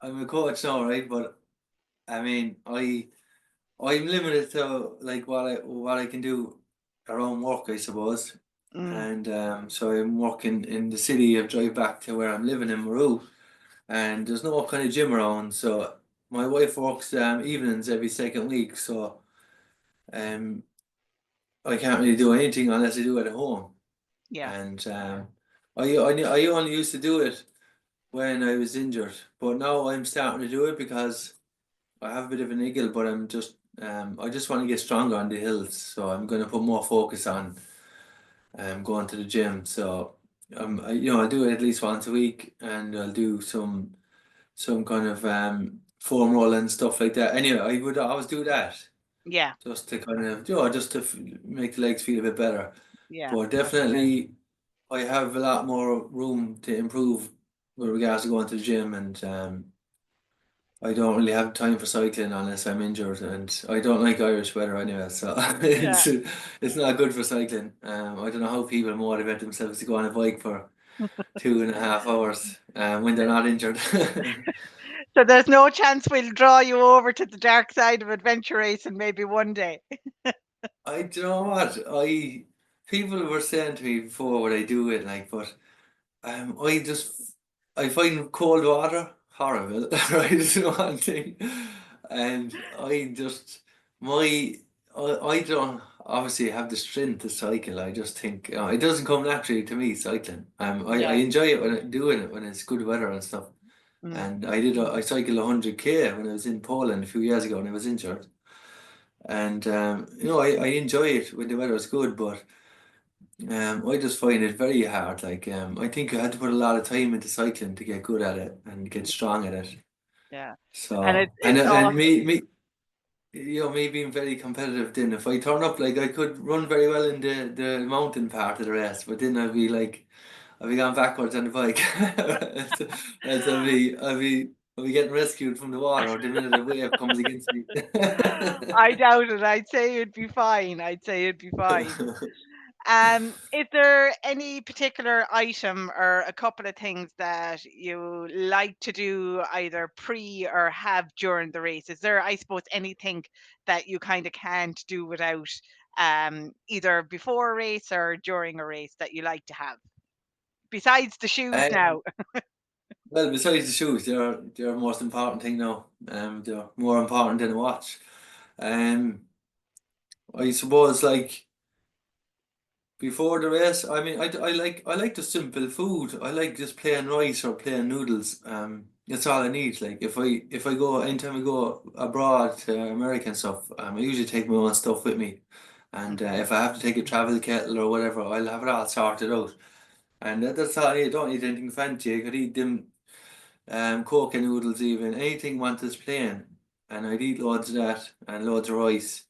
I'm a coach now, right? But I mean, I'm limited to like what I can do around work, I suppose. Mm, And so I'm working in the city. I drive back to where I'm living in Maru, and there's no kind of gym around. So my wife works evenings every second week, so um I can't really do anything unless I do it at home. yeah, And I only used to do it when I was injured, but now I'm starting to do it because I have a bit of a niggle, but I just want to get stronger on the hills, so I'm going to put more focus on going to the gym. So I do it at least once a week, and I'll do some kind of foam roll and stuff like that. Anyway, I would always do that yeah, just to kind of just to make the legs feel a bit better. yeah. But Okay. definitely, I have a lot more room to improve with regards to going to the gym, and I don't really have time for cycling unless I'm injured, and I don't like Irish weather anyway, so Yeah. it's not good for cycling. I don't know how people motivate themselves to go on a bike for 2.5 hours when they're not injured. So there's no chance we'll draw you over to the dark side of adventure racing maybe one day. I do you know what people were saying to me before what I do it like, but I find cold water horrible, right? It's the one thing, and my I don't obviously have the strength to cycle. I just think it doesn't come naturally to me cycling. I Yeah. enjoy it when I'm doing it when it's good weather and stuff. Mm. And I cycled 100K when I was in Poland a few years ago when I was injured, and I enjoy it when the weather is good, but. I just find it very hard. Like, I think I had to put a lot of time into cycling to get good at it and get strong at it. Yeah. And So, and it's and awesome. me being very competitive. Then, if I turn up, like I could run very well in the mountain part of the race, but then I'd be going backwards on the bike. As I'd be getting rescued from the water the minute a wave comes against me. I doubt it. I'd say it'd be fine. I'd say it'd be fine. Is there any particular item or a couple of things that you like to do either pre or have during the race? Is there, I suppose, anything that you kind of can't do without either before a race or during a race that you like to have? Besides the shoes Um, now. Well, besides the shoes, they're the most important thing now. They're more important than a watch. Um, I suppose like before the race, I mean, I like the simple food. I like just plain rice or plain noodles. That's all I need. Like if I go anytime I go abroad to America and stuff, I usually take my own stuff with me. And Mhm. if I have to take a travel kettle or whatever, I'll have it all sorted out. And that's all I need. I don't need anything fancy. I could eat them Coke and noodles even. Anything want is plain. And I'd eat loads of that and loads of rice.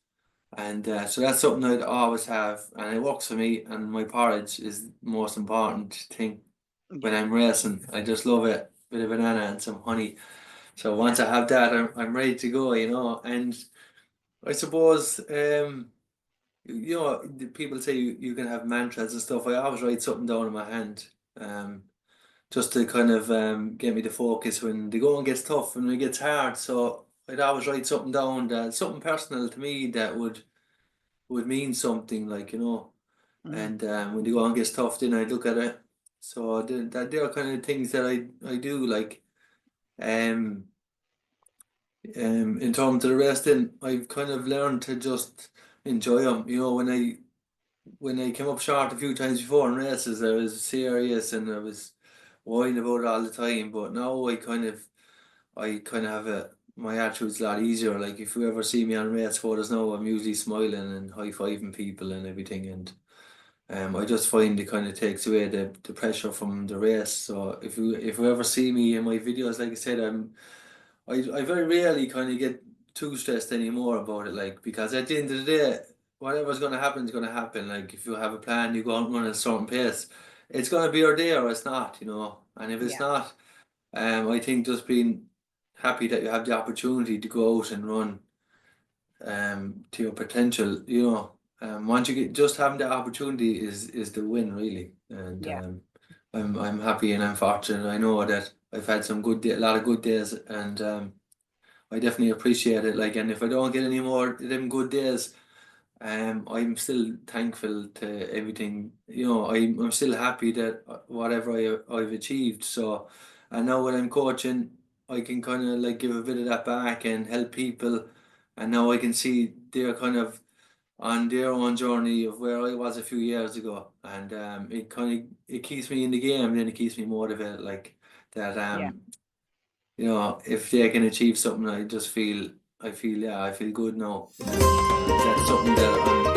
And so that's something I'd always have, and it works for me. And my porridge is the most important thing when Yeah. I'm racing. I just love it. Bit of banana and some honey. So once I have that, I'm ready to go, you know. And I suppose, the people say you can have mantras and stuff. I always write something down in my hand, just to kind of get me to focus when the going gets tough and it gets hard. So I'd always write something down that something personal to me that would mean something, like, Mm. and when the going gets tough, then I look at it. So that there are kind of things that I do, like, um in terms of the rest. Then I've kind of learned to just enjoy them. When I came up short a few times before in races, I was serious and I was worrying about it all the time. But now I kind of have my attitude's a lot easier. Like if you ever see me on race photos now, I'm usually smiling and high fiving people and everything. And I just find it kind of takes away the pressure from the race. So if you ever see me in my videos, like I said, I very rarely kind of get too stressed anymore about it. Like, because at the end of the day, whatever's going to happen is going to happen. Like if you have a plan, you go out and run at a certain pace, it's going to be your day or it's not, you know. And if it's Yeah. not, I think just being happy that you have the opportunity to go out and run to your potential, once you get just having the opportunity is the win, really. And Yeah. I'm happy and I'm fortunate. I know that I've had some a lot of good days, and I definitely appreciate it. Like, and if I don't get any more of them good days, I'm still thankful to everything. I'm still happy that whatever I've achieved. So, I know when I'm coaching, I can kind of like give a bit of that back and help people. And now I can see they're kind of on their own journey of where I was a few years ago, and it keeps me in the game, and then it keeps me motivated. Like that, Yeah. if they can achieve something, I feel, yeah, I feel good now, and that's something that I'm